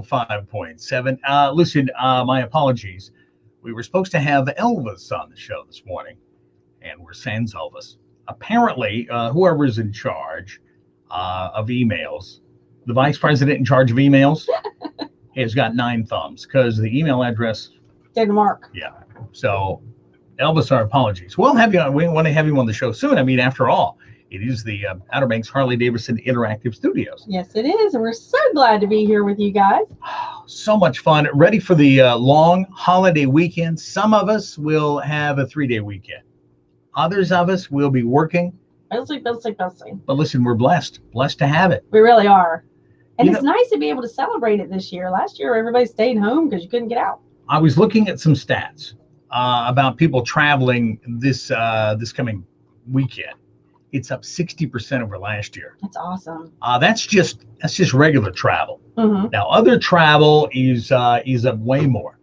5.7. Listen, my apologies. We were supposed to have Elvis on the show this morning, and we're sans Elvis. Apparently, whoever's in charge of emails, the vice president in charge of emails, has got 9 thumbs because the email address didn't work. Yeah. So, Elvis, our apologies. We'll have you on. We want to have you on the show soon. I mean, after all, it is the Outer Banks Harley-Davidson Interactive Studios. Yes, it is. And we're so glad to be here with you guys. So much fun. Ready for the long holiday weekend. Some of us will have a 3-day weekend. Others of us will be working. Busy. But listen, we're blessed to have it. We really are. And it's nice to be able to celebrate it this year. Last year, everybody stayed home because you couldn't get out. I was looking at some stats about people traveling this coming weekend. It's up 60% over last year. That's awesome. That's just regular travel. Mm-hmm. Now, other travel is up way more.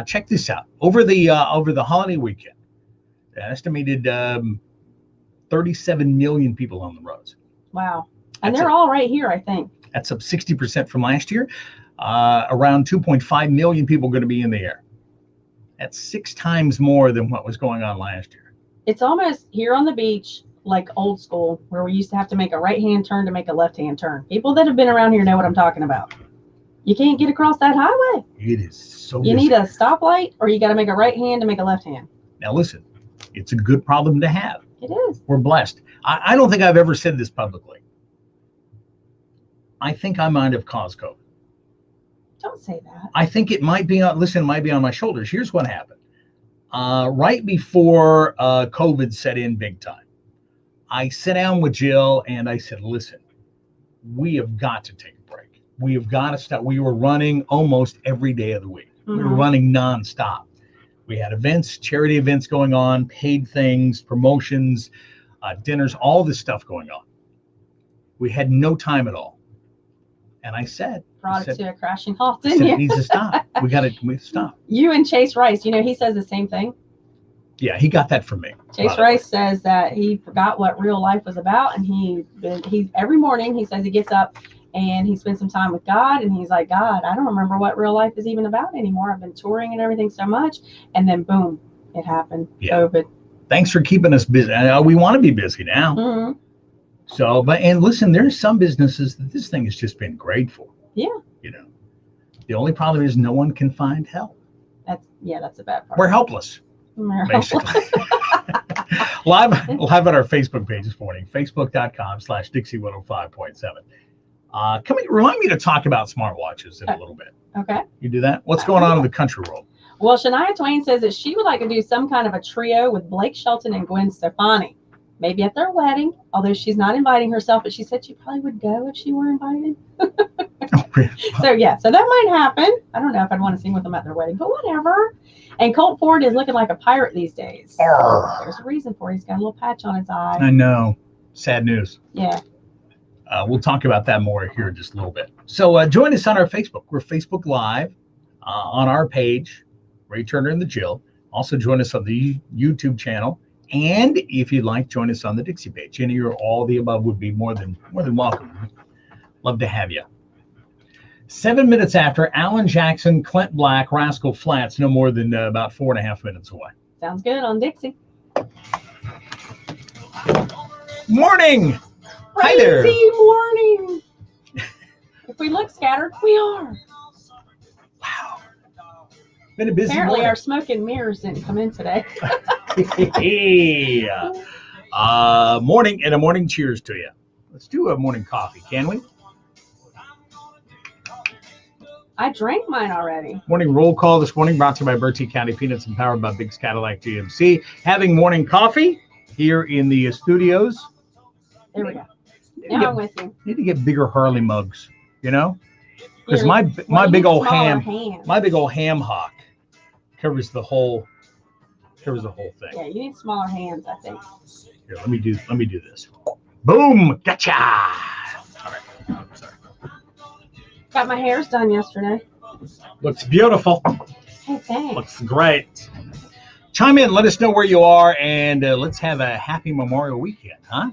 Check this out. Over the holiday weekend, an estimated 37 million people on the roads. Wow. And they're all right here, I think. That's up 60% from last year. Around 2.5 million people going to be in the air. That's 6 times more than what was going on last year. It's almost here on the beach like old school, where we used to have to make a right-hand turn to make a left-hand turn. People that have been around here know what I'm talking about. You can't get across that highway. It is so You need a stoplight, or you got to make a right hand to make a left hand. Now, listen, it's a good problem to have. It is. We're blessed. I don't think I've ever said this publicly. I think I might have caused COVID. Don't say that. I think it might be on my shoulders. Here's what happened. Right before COVID set in big time, I sat down with Jill and I said, listen, we have got to take a break. We have got to stop. We were running almost every day of the week. Mm-hmm. We were running nonstop. We had events, charity events going on, paid things, promotions, dinners, all this stuff going on. We had no time at all. And I said, brought it to a crashing halt, didn't you? It needs to stop. We got to stop. You and Chase Rice, he says the same thing. Yeah, he got that from me. Chase Rice says that he forgot what real life was about, and he every morning he says he gets up and he spends some time with God, and he's like, God, I don't remember what real life is even about anymore. I've been touring and everything so much, and then boom, it happened. Yeah. COVID. Thanks for keeping us busy. We want to be busy now. Mm-hmm. So, and listen, there's some businesses that this thing has just been great for. Yeah. The only problem is no one can find help. That's a bad part. We're helpless. Basically. live at our Facebook page this morning, facebook.com/Dixie105.7. Remind me to talk about smartwatches in a little bit. Okay. You do that? What's going on in the country world? Well, Shania Twain says that she would like to do some kind of a trio with Blake Shelton and Gwen Stefani. Maybe at their wedding, although she's not inviting herself, but she said she probably would go if she were invited. Oh, really? So that might happen. I don't know if I'd want to sing with them at their wedding, but whatever. And Colt Ford is looking like a pirate these days. There's a reason for it. He's got a little patch on his eye. I know. Sad news. Yeah. We'll talk about that more here in just a little bit. So join us on our Facebook. We're Facebook Live on our page, Ray Turner and the Jill. Also join us on the YouTube channel. And if you'd like, join us on the Dixie page. Any or all the above would be more than welcome. Love to have you. 7 minutes after, Alan Jackson, Clint Black, Rascal Flatts, no more than about 4.5 minutes away. Sounds good on Dixie. Morning. Hi there. Crazy morning. If we look scattered, we are. Wow. Been a busy Apparently, morning. our smoke and mirrors didn't come in today. Morning and a morning cheers to you. Let's do a morning coffee, can we? I drank mine already. Morning roll call this morning brought to you by Bertie County Peanuts and powered by Biggs Cadillac GMC. Having morning coffee here in the studios. There we go. Now I'm with you. Need to get bigger Harley mugs, because my big old ham hock covers the whole thing. Yeah, you need smaller hands, I think. Here, let me do this. Boom, gotcha. All right. Oh, sorry. Got my hairs done yesterday. Looks beautiful. Hey, thanks. Looks great. Chime in, let us know where you are, and let's have a happy Memorial weekend, huh?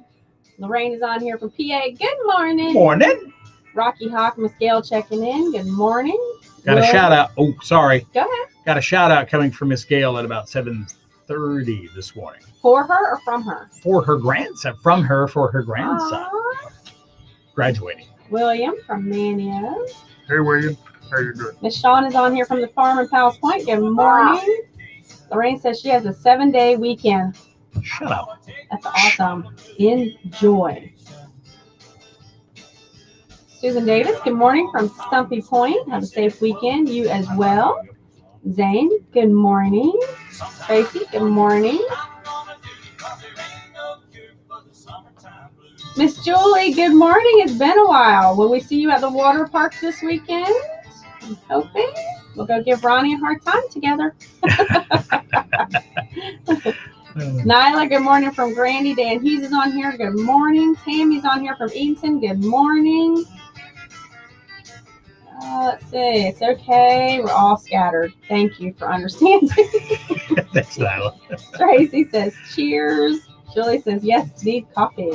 Lorraine is on here from PA. Good morning. Morning. Rocky Hawk, Miss Gail checking in. Good morning. Got a shout out. Oh, sorry. Go ahead. Got a shout out coming from Miss Gail at about 7:30 this morning. For her or from her? For her grandson. From her for her grandson. Aww. Graduating. William from Manio. Hey, William. How you doing? Miss Shawn is on here from the farm in Powell's Point. Good morning. Lorraine says she has a 7-day weekend. Shut up. That's awesome. Enjoy. Susan Davis, good morning from Stumpy Point. Have a safe weekend. You as well. Zane, good morning. Tracy, good morning. Miss Julie, good morning. It's been a while. Will we see you at the water park this weekend? I'm hoping. We'll go give Ronnie a hard time together. Nyla, good morning from Grandy. Dan Hughes is on here. Good morning. Tammy's on here from Eaton. Good morning. Let's see. It's okay. We're all scattered. Thank you for understanding. That's Nyla. Tracy says cheers. Julie says yes, need coffee.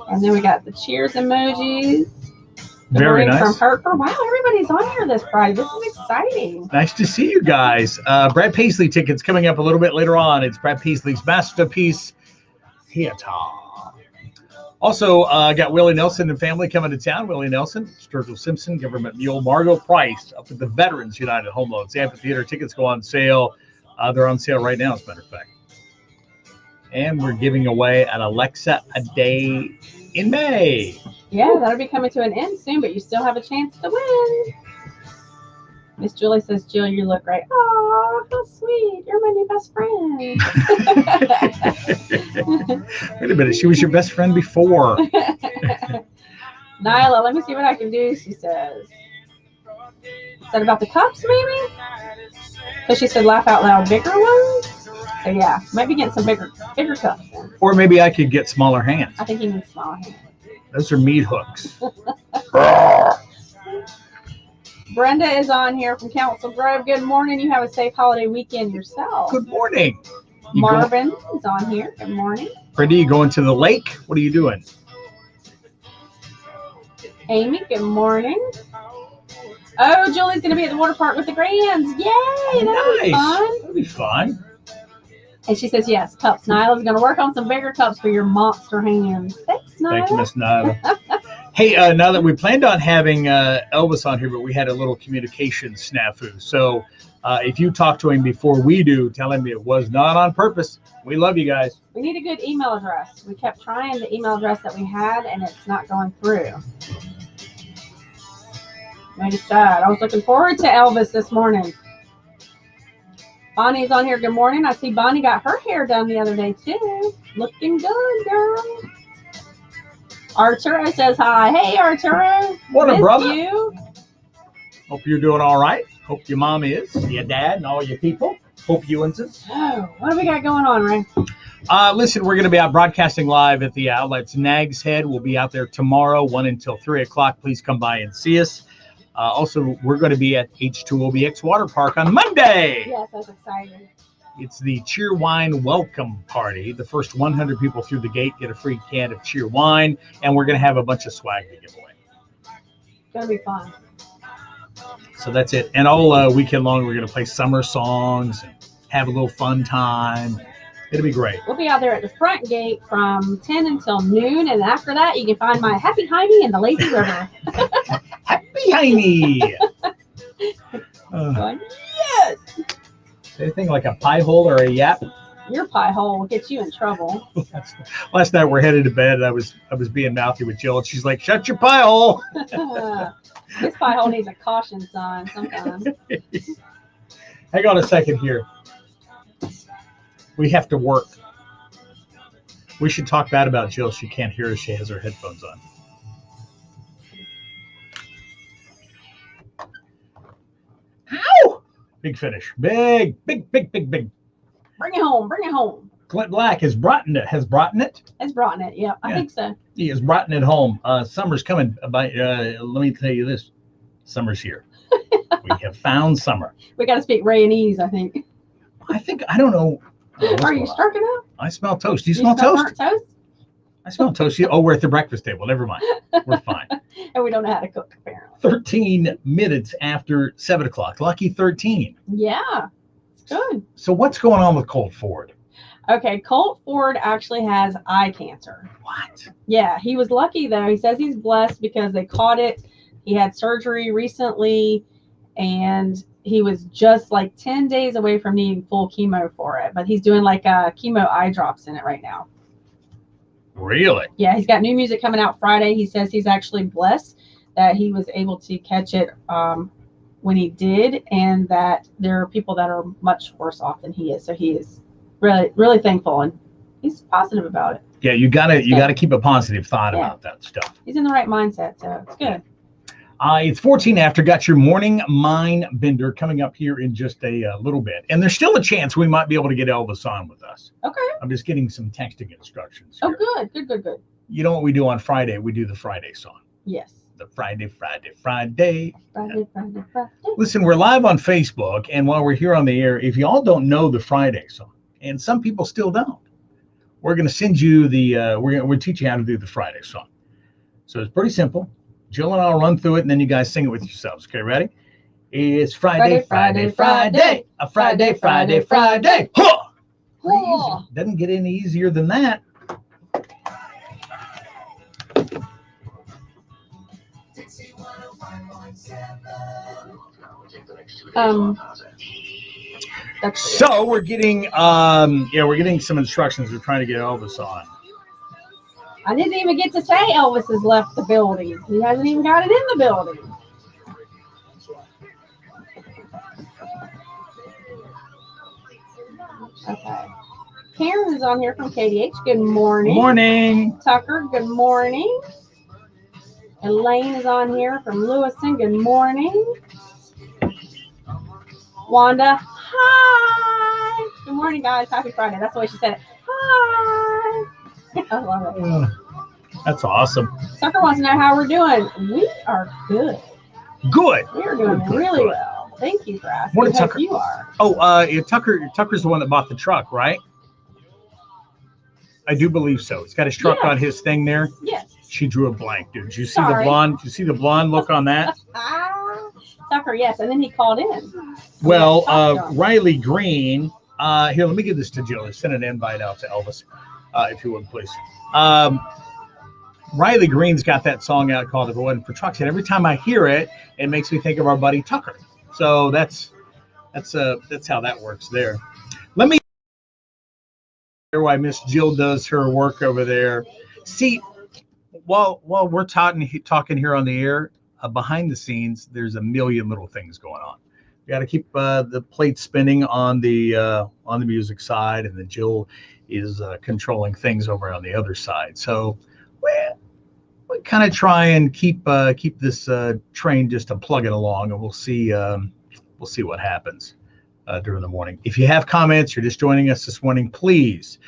And then we got the cheers emojis. Good Very morning nice. from Hertford. Wow, everybody's on here this Friday. This is exciting. Nice to see you guys. Brad Paisley tickets coming up a little bit later on. It's Brad Paisley's Masterpiece Theater. Also, got Willie Nelson and family coming to town. Willie Nelson, Sturgill Simpson, Government Mule, Margot Price up at the Veterans United Home Loans Amphitheater. Tickets go on sale. They're on sale right now, as a matter of fact. And we're giving away an Alexa a day in May. Yeah, that'll be coming to an end soon, but you still have a chance to win. Miss Julie says, Jill, you look great. Oh, how sweet. You're my new best friend. Wait a minute. She was your best friend before. Nyla, let me see what I can do, she says. Is that about the cups, maybe? So she said laugh out loud, bigger ones? So yeah, might be getting some bigger cups then. Or maybe I could get smaller hands. I think he needs smaller hands. Those are meat hooks. Brenda is on here from Council Grove. Good morning. You have a safe holiday weekend yourself. Good morning. Marvin is on here. Good morning. Brenda, you going to the lake? What are you doing? Amy, good morning. Oh, Julie's going to be at the water park with the Grands. Yay! That'll be fun. That'll be fun. And she says, yes, cups. Nyla's going to work on some bigger cups for your monster hands. Thanks, Nyla. Thank you, Miss Nyla. Hey, now that we planned on having Elvis on here, but we had a little communication snafu. So if you talk to him before we do, tell him it was not on purpose. We love you guys. We need a good email address. We kept trying the email address that we had, and it's not going through. Made it sad. I was looking forward to Elvis this morning. Bonnie's on here. Good morning. I see Bonnie got her hair done the other day, too. Looking good, girl. Arturo says hi. Hey, Arturo. What a Miss brother. You. Hope you're doing all right. Hope your mom is, your dad, and all your people. Hope you and sis. Oh, what do we got going on, Ray? Listen, we're going to be out broadcasting live at the outlets. Nag's Head will be out there tomorrow, 1 until 3 o'clock. Please come by and see us. Also, we're going to be at H2OBX Water Park on Monday. Yes, that's exciting. It's the Cheer Wine Welcome Party. The first 100 people through the gate get a free can of Cheer Wine, and we're going to have a bunch of swag to give away. It's going to be fun. So that's it. And all weekend long, we're going to play summer songs and have a little fun time. It'll be great. We'll be out there at the front gate from 10 until noon, and after that, you can find my Happy Heiny in the Lazy River. Happy Heiny! Going, yes! Anything like a pie hole or a yap? Your pie hole will get you in trouble. Last night we're headed to bed, and I was being mouthy with Jill, and she's like, "Shut your pie hole." This pie hole needs a caution sign sometimes. Hang on a second here. We have to work. We should talk bad about Jill. She can't hear us. She has her headphones on. Ow! Big finish. Big. Bring it home. Bring it home. Clint Black has brought it. It's brought it. Yeah, I think so. He has brought it home. Summer's coming. Let me tell you this. Summer's here. We have found summer. We got to speak Rayanese, I think. I don't know. Are you stirking up? I smell toast. Do you smell toast? Burnt toast? I smell toasty. Oh, we're at the breakfast table. Never mind. We're fine. And we don't know how to cook, apparently. 13 minutes after 7 o'clock. Lucky 13. Yeah, it's good. So what's going on with Colt Ford? Okay, Colt Ford actually has eye cancer. What? Yeah, he was lucky though. He says he's blessed because they caught it. He had surgery recently, and he was just like 10 days away from needing full chemo for it. But he's doing like chemo eye drops in it right now. Really? Yeah, he's got new music coming out Friday. He says he's actually blessed that he was able to catch it when he did, and that there are people that are much worse off than he is. So he is really, really thankful, and he's positive about it. Yeah, you gotta keep a positive thought about that stuff. He's in the right mindset, so it's good. It's 14 after. Got your morning mind bender coming up here in just a little bit, and there's still a chance we might be able to get Elvis on with us. Okay. I'm just getting some texting instructions Oh, here. good. You know what we do on Friday? We do the Friday song. Yes. The Friday. Friday. Listen, we're live on Facebook, and while we're here on the air, if y'all don't know the Friday song, and some people still don't, we're going to send you the we'll teach you how to do the Friday song. So it's pretty simple. Jill and I'll run through it, and then you guys sing it with yourselves. Okay, ready? It's Friday. A Friday. Huh! Oh. Doesn't get any easier than that. So we're getting we're getting some instructions. We're trying to get Elvis on. I didn't even get to say Elvis has left the building. He hasn't even got it in the building. Okay. Karen is on here from KDH. Good morning. Morning. Tucker, good morning. Elaine is on here from Lewiston. Good morning. Wanda, hi. Good morning, guys. Happy Friday. That's the way she said it. Hi. I love it. That's awesome. Tucker wants to know how we're doing. We are good. Good. We are doing really well. Thank you for asking. Morning, Tucker. You are. Oh, Tucker's the one that bought the truck, right? I do believe so. He's got his truck on his thing there. Yes. She drew a blank, dude. Did you see the blonde? Did you see the blonde look on that? Tucker, yes. And then he called in. Well, Riley Green. Here, let me give this to Jill. Send an invite out to Elvis, if you would, please. Riley Green's got that song out called "If It Wasn't for Trucks," and every time I hear it, it makes me think of our buddy Tucker. So that's how that works there. Let me hear why Miss Jill does her work over there. See, while we're talking here on the air, behind the scenes, there's a million little things going on. We got to keep the plate spinning on the music side, and then Jill is controlling things over on the other side. So we kind of try and keep this train just to plug it along, and we'll see what happens during the morning. If you have comments, you're just joining us this morning, please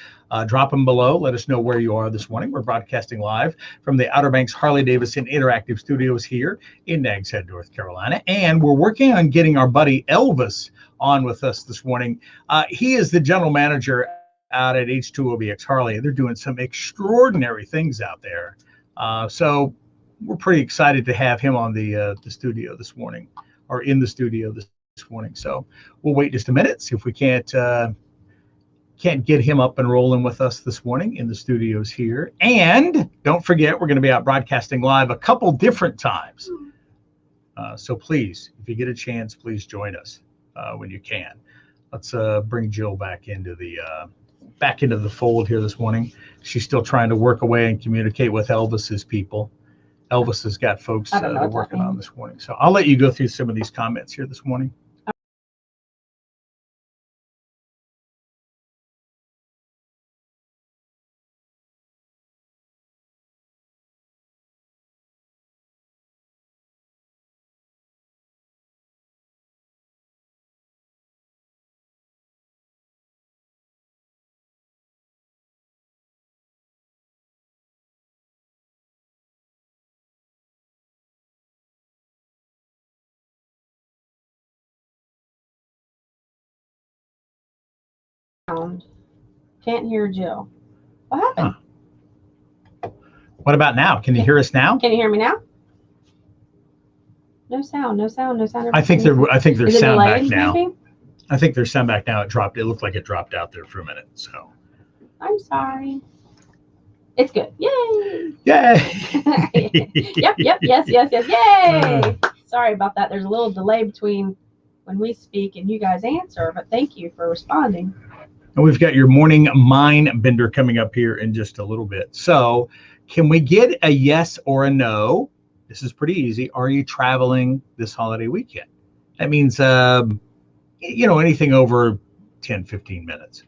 drop them below. Let us know where you are this morning. We're broadcasting live from the Outer Banks Harley-Davidson Interactive Studios here in Nags Head, North Carolina. And we're working on getting our buddy Elvis on with us this morning. He is the general manager out at H2OBX Harley. They're doing some extraordinary things out there. So we're pretty excited to have him on the studio this morning, or in the studio this morning. So we'll wait just a minute, see if we can't get him up and rolling with us this morning in the studios here. And don't forget, we're going to be out broadcasting live a couple different times. So please, if you get a chance, please join us when you can. Let's bring Jill back into the fold here this morning. She's still trying to work away and communicate with Elvis's people. Elvis has got folks that are working on this morning. So I'll let you go through some of these comments here this morning. Can't hear Jill. What happened? What about now? Can you hear us now? Can you hear me now? No sound. I think there's Is it sound back delayed, now. maybe? I think there's sound back now. It looked like it dropped out there for a minute. So. I'm sorry. It's good. Yay! Yay! Yes. Yay! Sorry about that. There's a little delay between when we speak and you guys answer, but thank you for responding. And we've got your morning mind bender coming up here in just a little bit. So, can we get a yes or a no? This is pretty easy. Are you traveling this holiday weekend? That means, anything over 10, 15 minutes.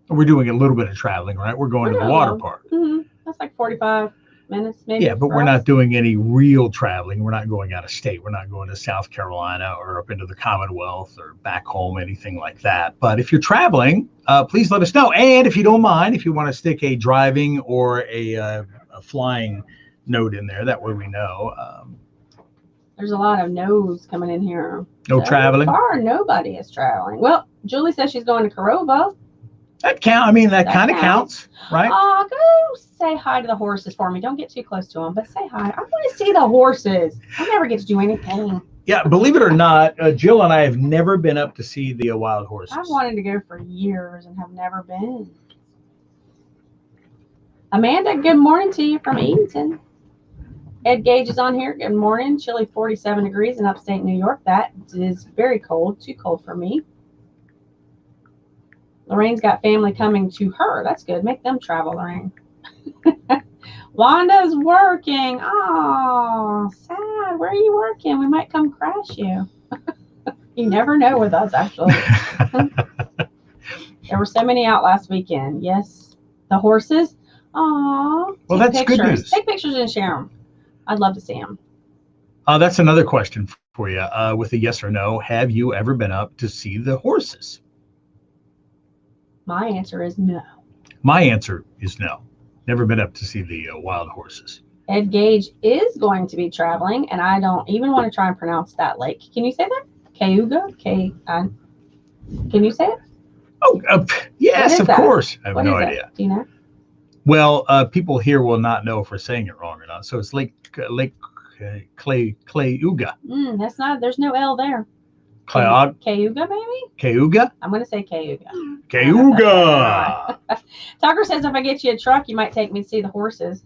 We're doing a little bit of traveling, right? We're going to the water park. Mm-hmm. That's like 45 minutes, maybe. Yeah, but we're not doing any real traveling. We're not going out of state. We're not going to South Carolina or up into the Commonwealth or back home, anything like that. But if you're traveling, please let us know. And if you don't mind, if you want to stick a driving or a flying note in there, that way we know. There's a lot of no's coming in here. No traveling? So far, nobody is traveling. Well, Julie says she's going to Corova. That kind of counts, right? Oh, go say hi to the horses for me. Don't get too close to them, but say hi. I want to see the horses. I never get to do anything. Yeah, believe it or not, Jill and I have never been up to see the wild horses. I've wanted to go for years and have never been. Amanda, good morning to you from Eatonton. Ed Gage is on here. Good morning. Chilly 47 degrees in upstate New York. That is very cold. Too cold for me. Lorraine's got family coming to her. That's good. Make them travel, Lorraine. Wanda's working. Oh, sad. Where are you working? We might come crash you. You never know with us, actually. There were so many out last weekend. Yes. The horses. Aw. Well, that's pictures. Good news. Take pictures and share them. I'd love to see them. That's another question for you with a yes or no. Have you ever been up to see the horses? My answer is no. My answer is no. Never been up to see the wild horses. Ed Gage is going to be traveling, and I don't even want to try and pronounce that lake. Can you say that? Cayuga? Can you say it? Oh, yes, of course. I have no idea. Do you know? Well, people here will not know if we're saying it wrong or not. So it's Lake Cayuga. That's not. There's no L there. Cayuga, maybe? Cayuga? I'm going to say Cayuga. Cayuga! Tucker says if I get you a truck, you might take me to see the horses.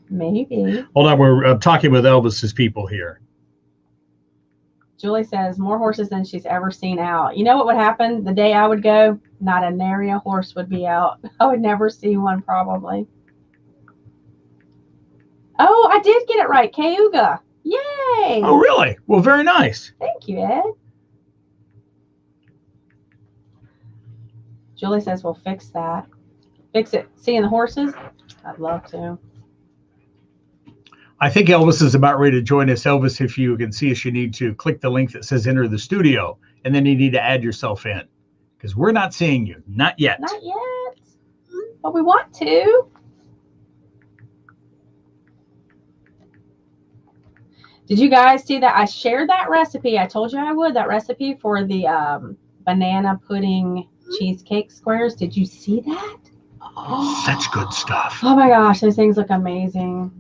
Maybe. Hold on, we're talking with Elvis's people here. Julie says more horses than she's ever seen out. You know what would happen? The day I would go, not a nary a horse would be out. I would never see one probably. Oh, I did get it right. Cayuga. Yay. Oh, really? Well, very nice. Thank you, Ed. Julie says we'll fix that. Fix it. Seeing the horses? I'd love to. I think Elvis is about ready to join us. Elvis, if you can see us, you need to click the link that says enter the studio, and then you need to add yourself in because we're not seeing you. Not yet. Not yet. But we want to. Did you guys see that? I shared that recipe. I told you I would. That recipe for the banana pudding cheesecake squares. Did you see that? Oh, such good stuff. Oh my gosh, those things look amazing.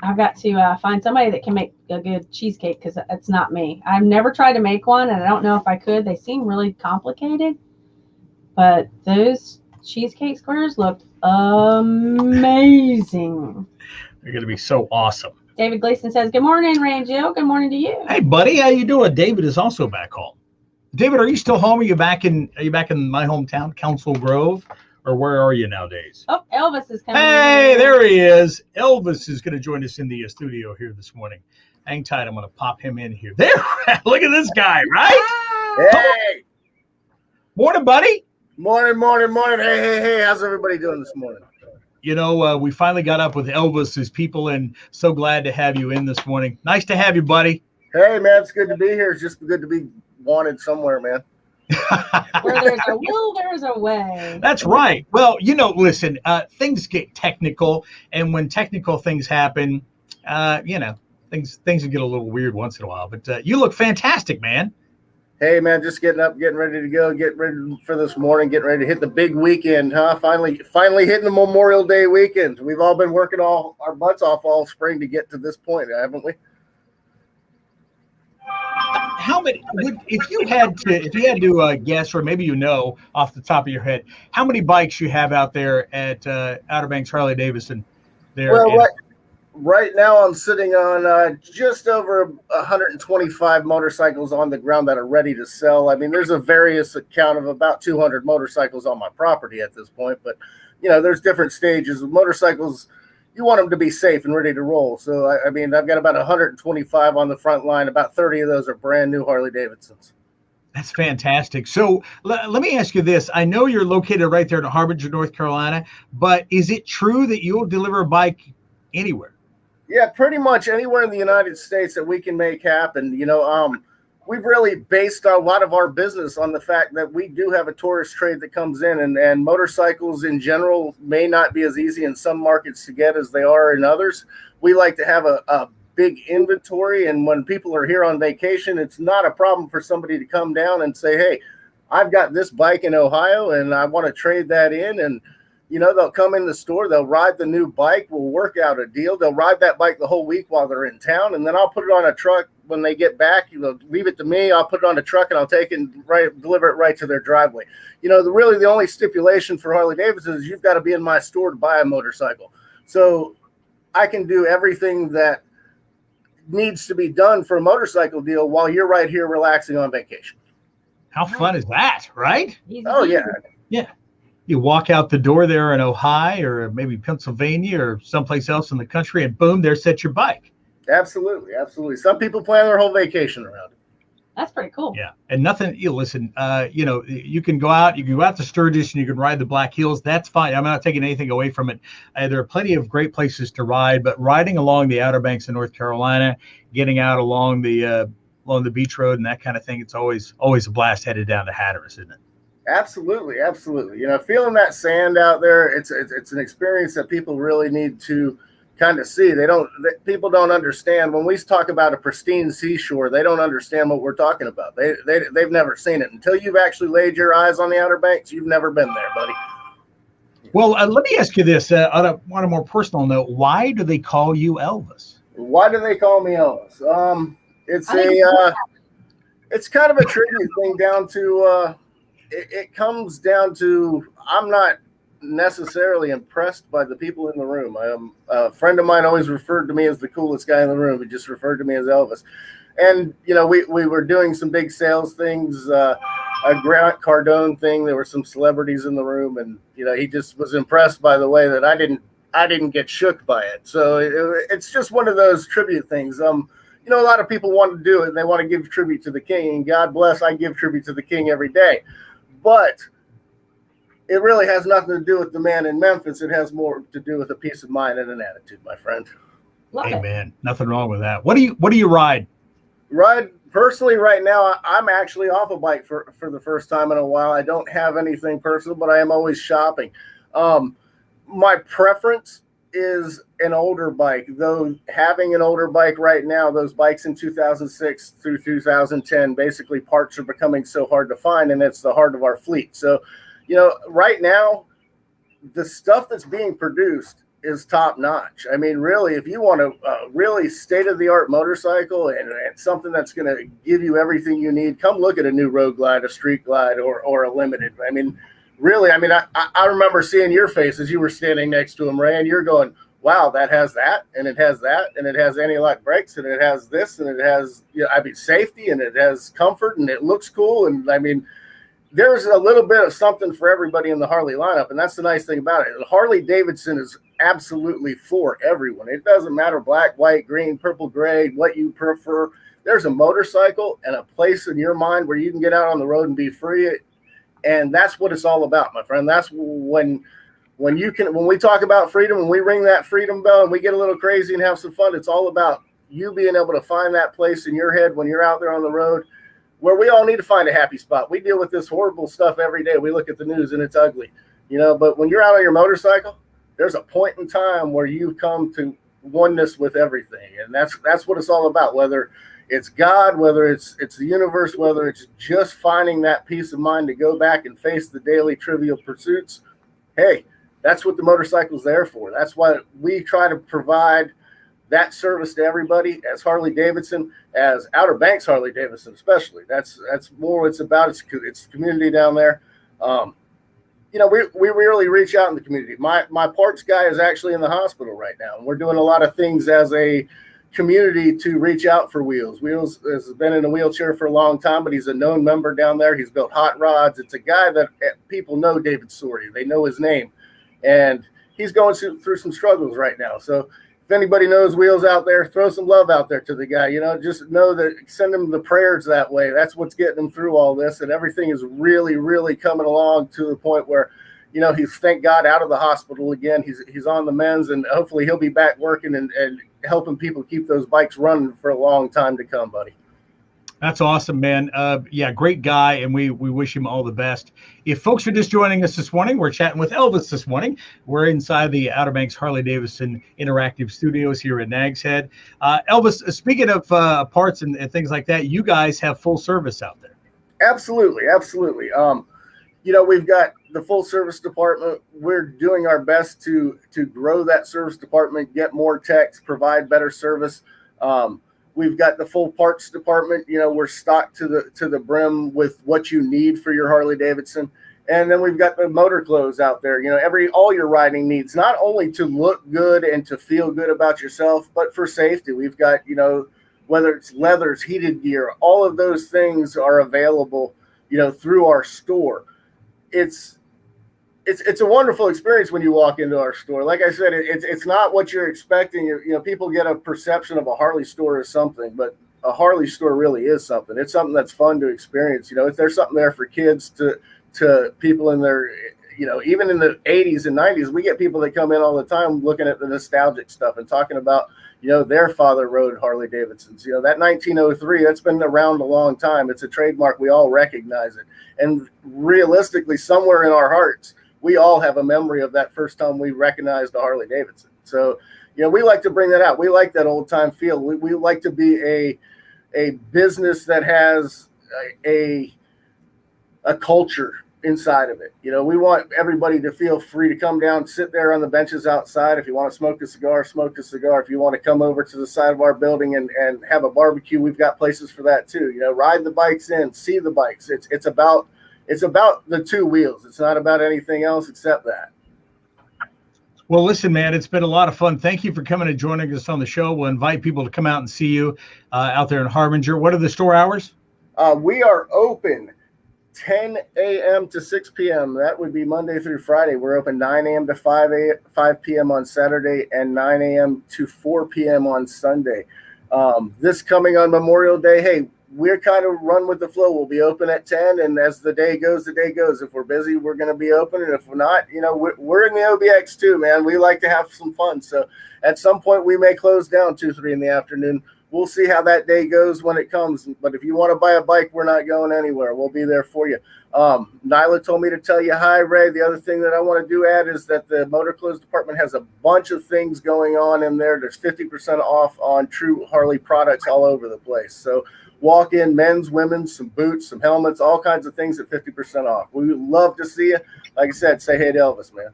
I've got to find somebody that can make a good cheesecake because it's not me. I've never tried to make one, and I don't know if I could. They seem really complicated, but those cheesecake squares looked amazing. They're going to be so awesome. David Gleason says, good morning, Ray and Jill. Good morning to you. Hey, buddy. How you doing? David is also back home. David, are you still home? Are you back in my hometown, Council Grove? Or where are you nowadays? Oh, Elvis is coming. Hey, there he is. Elvis is going to join us in the studio here this morning. Hang tight. I'm going to pop him in here. There. Look at this guy, right? Hey. Morning, buddy. Morning. Hey. How's everybody doing this morning? You know, we finally got up with Elvis's people, and so glad to have you in this morning. Nice to have you, buddy. Hey, man, it's good to be here. It's just good to be wanted somewhere, man. Where there's a will, there's a way. That's right. Well, listen, things get technical, and when technical things happen, things get a little weird once in a while. But you look fantastic, man. Hey man, just getting up, getting ready to go, getting ready for this morning, getting ready to hit the big weekend, huh? Finally hitting the Memorial Day weekend. We've all been working all our butts off all spring to get to this point, haven't we? How many if you had to guess, or maybe off the top of your head, how many bikes you have out there at Outer Banks Harley Davidson there? Well, right now I'm sitting on just over 125 motorcycles on the ground that are ready to sell. I mean, there's a various account of about 200 motorcycles on my property at this point, but there's different stages of motorcycles. You want them to be safe and ready to roll. So, I mean, I've got about 125 on the front line. About 30 of those are brand new Harley Davidsons. That's fantastic. So let me ask you this. I know you're located right there in Harbinger, North Carolina, but is it true that you'll deliver a bike anywhere? Yeah, pretty much anywhere in the United States that we can make happen. We've really based a lot of our business on the fact that we do have a tourist trade that comes in, and motorcycles in general may not be as easy in some markets to get as they are in others. We like to have a big inventory, and when people are here on vacation, it's not a problem for somebody to come down and say, hey, I've got this bike in Ohio and I want to trade that in. And they'll come in the store, they'll ride the new bike, we'll work out a deal. They'll ride that bike the whole week while they're in town, and then I'll put it on a truck when they get back. Leave it to me, I'll put it on a truck and I'll take it and deliver it right to their driveway. The only stipulation for Harley Davidson is you've got to be in my store to buy a motorcycle. So I can do everything that needs to be done for a motorcycle deal while you're right here relaxing on vacation. How fun is that, right? Oh, yeah. Yeah. You walk out the door there in Ohio or maybe Pennsylvania or someplace else in the country, and boom, there sits your bike. Absolutely, absolutely. Some people plan their whole vacation around it. That's pretty cool. Yeah, and nothing. Listen, you can go out to Sturgis and you can ride the Black Hills. That's fine. I'm not taking anything away from it. There are plenty of great places to ride, but riding along the Outer Banks of North Carolina, getting out along the beach road and that kind of thing, it's always a blast headed down to Hatteras, isn't it? Absolutely, absolutely. Feeling that sand out there, it's an experience that people really need to kind of see. People don't understand when we talk about a pristine seashore. They don't understand what we're talking about. They've never seen it until you've actually laid your eyes on the Outer Banks. You've never been there, buddy. Well, let me ask you this on a more personal note. Why do they call you Elvis? Why do they call me Elvis? It's kind of a tricky thing down to. It comes down to I'm not necessarily impressed by the people in the room. A friend of mine always referred to me as the coolest guy in the room. He just referred to me as Elvis. And, we were doing some big sales things, a Grant Cardone thing. There were some celebrities in the room, and, he just was impressed by the way that I didn't get shook by it. So it's just one of those tribute things. A lot of people want to do it, and they want to give tribute to the king, and God bless, I give tribute to the king every day. But it really has nothing to do with the man in Memphis. It has more to do with a peace of mind and an attitude, my friend. Amen. Nothing wrong with that. What do you ride? Personally, right now, I'm actually off a bike for the first time in a while. I don't have anything personal, but I am always shopping. My preference is an older bike, though having an older bike right now, those bikes in 2006 through 2010, basically parts are becoming so hard to find, and it's the heart of our fleet. So, right now, the stuff that's being produced is top notch. I mean, really, if you want a really state-of-the-art motorcycle and something that's going to give you everything you need, come look at a new Road Glide, a Street Glide, or a Limited. I mean, really, I remember seeing your face as you were standing next to him, Ray, and you're going, wow, that has that, and it has that, and it has anti-lock brakes, and it has this, and it has safety, and it has comfort, and it looks cool. And there's a little bit of something for everybody in the Harley lineup, and that's the nice thing about it. Harley Davidson is absolutely for everyone. It doesn't matter black, white, green, purple, gray, what you prefer. There's a motorcycle and a place in your mind where you can get out on the road and be free. And that's what it's all about, my friend. That's when we talk about freedom, when we ring that freedom bell and we get a little crazy and have some fun, it's all about you being able to find that place in your head when you're out there on the road where we all need to find a happy spot. We deal with this horrible stuff every day. We look at the news and it's ugly, but when you're out on your motorcycle, there's a point in time where you come to oneness with everything. And that's what it's all about, whether it's God, whether it's the universe, whether it's just finding that peace of mind to go back and face the daily trivial pursuits, hey, that's what the motorcycle's there for. That's why we try to provide that service to everybody as Harley Davidson, as Outer Banks Harley Davidson, especially. That's more what it's about. It's the community down there. You know, we really reach out in the community. My parts guy is actually in the hospital right now, and we're doing a lot of things as a community to reach out for Wheels. Wheels has been in a wheelchair for a long time, but he's a known member down there. He's built hot rods. It's a guy that people know, David Sorey. They know his name, and he's going through some struggles right now. So if anybody knows Wheels out there, throw some love out there to the guy. You know, just know that, send him the prayers that way. That's what's getting him through all this, and everything is really, really coming along to the point where, you know, he's, thank God, out of the hospital again. He's on the mends, and hopefully he'll be back working and helping people keep those bikes running for a long time to come, buddy. That's awesome, man. Yeah, great guy, and we wish him all the best. If folks are just joining us this morning, we're chatting with Elvis this morning. We're inside the Outer Banks Harley Davidson Interactive Studios here at Nags Head. Elvis, speaking of parts and things like that, you guys have full service out there. Absolutely, absolutely. You know, we've got the full service department. We're doing our best to grow that service department, get more techs, provide better service. We've got the full parts department. You know, we're stocked to the brim with what you need for your Harley Davidson. And then we've got the motor clothes out there. You know, all your riding needs, not only to look good and to feel good about yourself, but for safety. We've got, you know, whether it's leathers, heated gear, all of those things are available, you know, through our store. It's a wonderful experience when you walk into our store. Like I said, it's not what you're expecting. You know, people get a perception of a Harley store as something, but a Harley store really is something. It's something that's fun to experience. You know, if there's something there for kids to people in their, you know, even in the 80s and 90s, we get people that come in all the time looking at the nostalgic stuff and talking about, you know, their father rode Harley Davidsons. You know, that 1903, that's been around a long time. It's a trademark. We all recognize it. And realistically, somewhere in our hearts, we all have a memory of that first time we recognized a Harley Davidson. So, you know, we like to bring that out. We like that old time feel. We like to be a business that has a culture inside of it. You know, we want everybody to feel free to come down, sit there on the benches outside. If you want to smoke a cigar, smoke a cigar. If you want to come over to the side of our building and have a barbecue, we've got places for that too. You know, ride the bikes in, see the bikes. It's about the two wheels. It's not about anything else except that. Well, listen, man, it's been a lot of fun. Thank you for coming and joining us on the show. We'll invite people to come out and see you out there in Harbinger. What are the store hours? We are open 10 a.m. to 6 p.m. That would be Monday through Friday. We're open 9 a.m. to 5 p.m. on Saturday and 9 a.m. to 4 p.m. on Sunday. This coming on Memorial Day, hey, we're kind of run with the flow. We'll be open at 10, and as the day goes, the day goes. If we're busy, we're going to be open, and if we're not, you know, we're in the OBX too, man. We like to have some fun. So at some point, we may close down 2-3 in the afternoon. We'll see how that day goes when it comes. But if you want to buy a bike, we're not going anywhere. We'll be there for you. Nyla told me to tell you hi, Ray. The other thing that I want to add is that the motor clothes department has a bunch of things going on in there. There's 50% off on true Harley products all over the place. So walk in, men's, women's, some boots, some helmets, all kinds of things at 50% off. We would love to see you. Like I said, say hey to Elvis, man.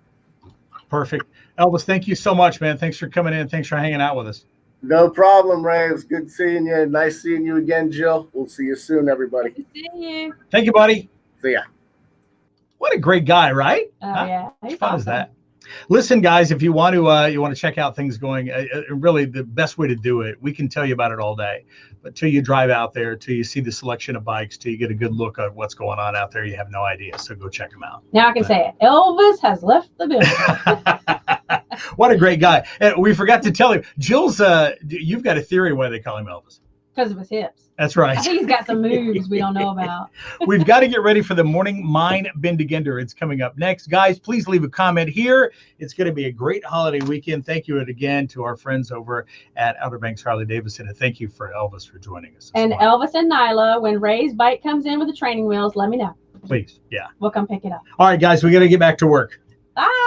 Perfect. Elvis, thank you so much, man. Thanks for coming in. Thanks for hanging out with us. No problem, Ray. It was good seeing you. Nice seeing you again, Jill. We'll see you soon, everybody. Good to see you. Thank you, buddy. See ya. What a great guy, right? Oh, yeah. How fun is that? Listen, guys, if you want to check out things going, really the best way to do it, we can tell you about it all day, but till you drive out there, till you see the selection of bikes, till you get a good look at what's going on out there, you have no idea. So go check them out. Now I can say it. Elvis has left the building. What a great guy. And we forgot to tell him, Jill's, you've got a theory why they call him Elvis. Because of his hips. That's right. I think he's got some moves we don't know about. We've got to get ready for the Morning Mind Bend-A-Gender. It's coming up next. Guys, please leave a comment here. It's going to be a great holiday weekend. Thank you again to our friends over at Outer Banks Harley Davidson. And thank you for Elvis for joining us. And Elvis and Nyla, when Ray's bike comes in with the training wheels, let me know. Please. Yeah. We'll come pick it up. All right, guys, we got to get back to work. Bye.